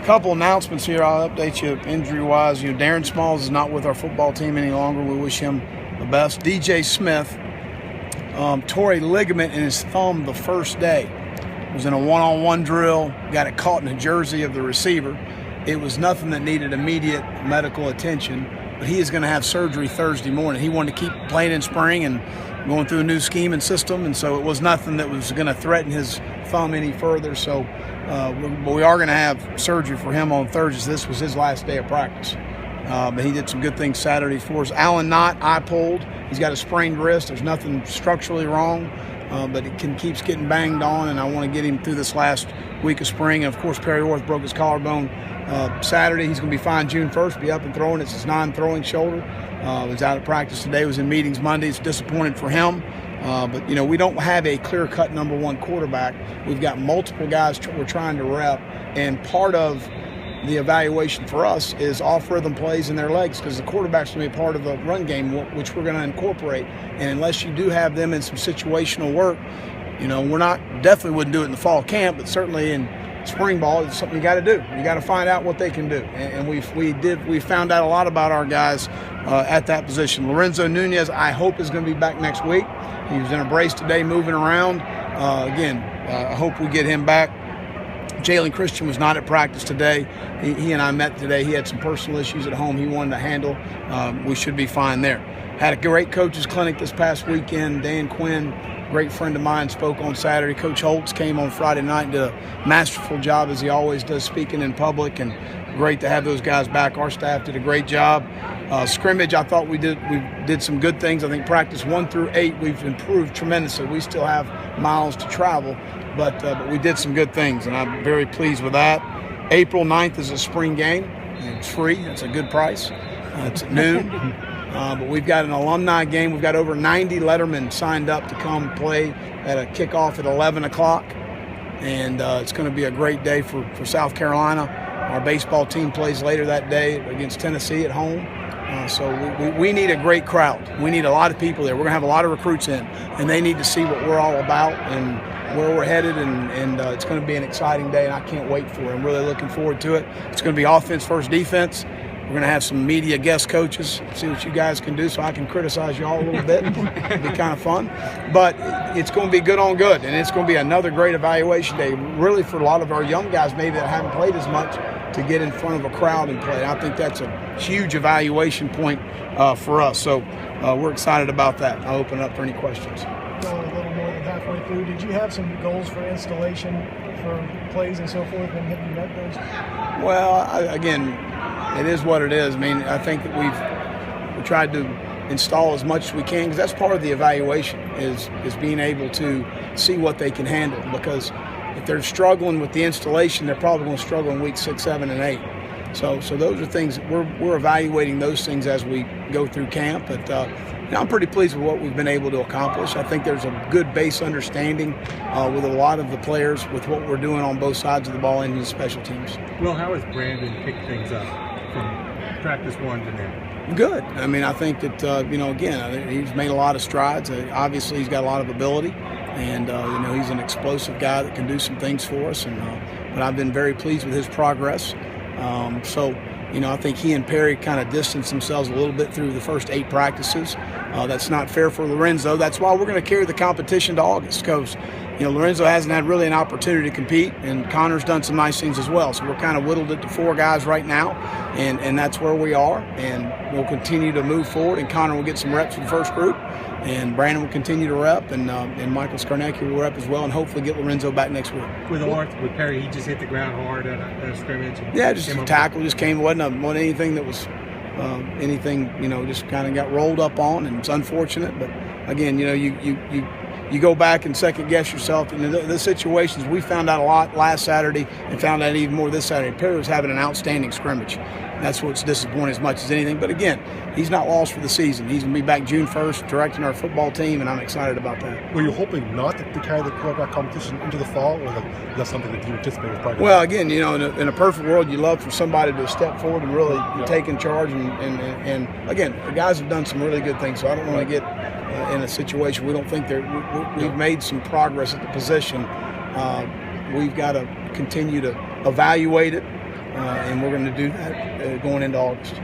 couple announcements here. I'll update you injury-wise. Darren Smalls is not with our football team any longer. We wish him the best. DJ Smith tore a ligament in his thumb the first day. Was in a one-on-one drill, got it caught in the jersey of the receiver. It was nothing that needed immediate medical attention, but he is going to have surgery Thursday morning. He wanted to keep playing in spring and going through a new scheme and system, and so it was nothing that was going to threaten his thumb any further. So we are going to have surgery for him on Thursday. This was his last day of practice. But he did some good things Saturday for us. Alan Knott, eye pulled. He's got a sprained wrist. There's nothing structurally wrong. But it keeps getting banged on, and I want to get him through this last week of spring. And, of course, Perry Orth broke his collarbone Saturday. He's going to be fine June 1st, be up and throwing. It's his non-throwing shoulder. Was out at practice today, was in meetings Monday. It's disappointed for him. But, we don't have a clear-cut number one quarterback. We've got multiple guys we're trying to rep, and part of the evaluation for us is off-rhythm plays in their legs, because the quarterback's going to be part of the run game, which we're going to incorporate. And unless you do have them in some situational work, definitely wouldn't do it in the fall camp, but certainly in spring ball, it's something you got to do. You got to find out what they can do. And we found out a lot about our guys at that position. Lorenzo Nunez, I hope, is going to be back next week. He was in a brace today, moving around. I hope we get him back. Jalen Christian was not at practice today. He and I met today. He had some personal issues at home he wanted to handle. We should be fine there. Had a great coaches clinic this past weekend. Dan Quinn, great friend of mine, spoke on Saturday. Coach Holtz came on Friday night and did a masterful job, as he always does, speaking in public, and great to have those guys back. Our staff did a great job. Scrimmage, I thought we did some good things. I think practice 1 through 8, we've improved tremendously. We still have miles to travel, but we did some good things, and I'm very pleased with that. April 9th is a spring game. It's free. It's a good price. It's at noon. But we've got an alumni game. We've got over 90 lettermen signed up to come play at a kickoff at 11 o'clock. And it's going to be a great day for South Carolina. Our baseball team plays later that day against Tennessee at home. So we need a great crowd. We need a lot of people there. We're going to have a lot of recruits in, and they need to see what we're all about and where we're headed, and it's going to be an exciting day, and I can't wait for it. I'm really looking forward to it. It's going to be offense first, defense. We're going to have some media guest coaches, see what you guys can do so I can criticize you all a little bit. It'll be kind of fun. But it's going to be good on good, and it's going to be another great evaluation day, really, for a lot of our young guys maybe that haven't played as much, to get in front of a crowd and play. I think that's a huge evaluation point for us. So we're excited about that. I'll open it up for any questions. Going a little more than halfway through, did you have some goals for installation for plays and so forth, and have you met those? Well, again, it is what it is. I mean, I think that we tried to install as much as we can, because that's part of the evaluation is being able to see what they can handle, because if they're struggling with the installation, they're probably going to struggle in week 6, 7, and 8. So those are things we're evaluating those things as we go through camp. But I'm pretty pleased with what we've been able to accomplish. I think there's a good base understanding with a lot of the players with what we're doing on both sides of the ball and in the special teams. Well, how has Brandon picked things up from practice 1 to now? Good. I mean, I think that, again, he's made a lot of strides. Obviously, he's got a lot of ability. And, he's an explosive guy that can do some things for us. But I've been very pleased with his progress. I think he and Perry kind of distanced themselves a little bit through the first 8 practices. That's not fair for Lorenzo. That's why we're going to carry the competition to August, because, Lorenzo hasn't had really an opportunity to compete, and Connor's done some nice things as well. So we're kind of whittled it to 4 guys right now, and that's where we are. And we'll continue to move forward, and Connor will get some reps for the first group, and Brandon will continue to rep, and Michael Skarnecki will rep as well, and hopefully get Lorenzo back next week. With Perry, he just hit the ground hard at a scrimmage. Yeah, just a tackle just came. Wasn't anything that was just kind of got rolled up on, and it's unfortunate. But again, you go back and second guess yourself. And the situations, we found out a lot last Saturday and found out even more this Saturday. Perry was having an outstanding scrimmage. That's what's disappointing as much as anything. But again, he's not lost for the season. He's going to be back June 1st directing our football team, and I'm excited about that. Were you hoping not to carry the quarterback competition into the fall, or that's something that you anticipate with practice? Well, again, in a perfect world, you love for somebody to step forward and really take in charge. And again, the guys have done some really good things, so I don't want to get in a situation we don't think we've made some progress at the position. We've got to continue to evaluate it. and we're going to do that going into August.